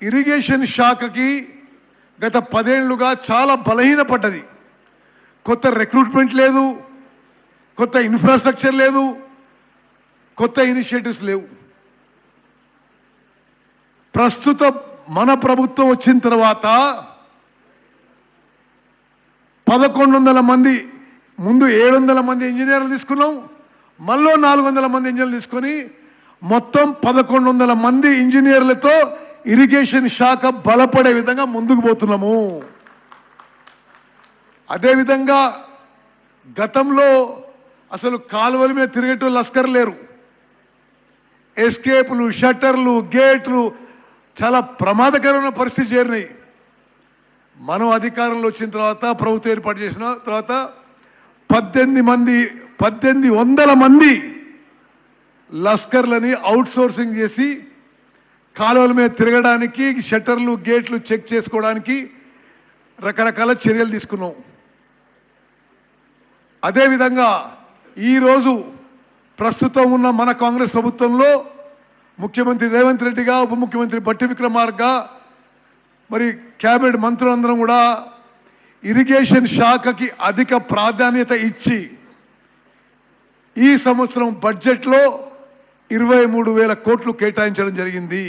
Irrigation శాఖకి గత 10 ఏళ్లుగా చాలా బలహీనపడ్డది. కొత్త రిక్రూట్మెంట్ లేదు, కొత్త ఇన్ఫ్రాస్ట్రక్చర్ లేదు, కొత్త ఇనిషియేటివ్స్ లేవు. ప్రస్తుత మన ప్రభుత్వం వచ్చిన తర్వాత 1100 మంది, ముందు 700 మంది ఇంజనీర్లు తీసుకున్నాం, మళ్ళీ 400 మంది ఇంజనీర్లు తీసుకొని మొత్తం 1100 మంది ఇంజనీర్లతో ఇరిగేషన్ శాఖ బలపడే విధంగా ముందుకు పోతున్నాము. అదేవిధంగా గతంలో అసలు కాలువల మీద తిరిగేటోళ్ళు లస్కర్ లేరు. ఎస్కేప్లు, షట్టర్లు, గేట్లు చాలా ప్రమాదకరమైన పరిస్థితి చేరినాయి. మనం అధికారంలో వచ్చిన తర్వాత, ప్రభుత్వం ఏర్పాటు చేసిన తర్వాత 1800 మంది లస్కర్లని అవుట్ సోర్సింగ్ చేసి కాలువల మీద తిరగడానికి, షట్టర్లు, గేట్లు చెక్ చేసుకోవడానికి రకరకాల చర్యలు తీసుకున్నాం. అదేవిధంగా ఈరోజు ప్రస్తుతం ఉన్న మన కాంగ్రెస్ ప్రభుత్వంలో ముఖ్యమంత్రి రేవంత్ రెడ్డిగా, ఉప ముఖ్యమంత్రి బట్టి విక్రమార్క, మరి కేబినెట్ మంత్రులందరం కూడా ఇరిగేషన్ శాఖకి అధిక ప్రాధాన్యత ఇచ్చి ఈ సంవత్సరం బడ్జెట్లో 23,000 కోట్లు కేటాయించడం జరిగింది.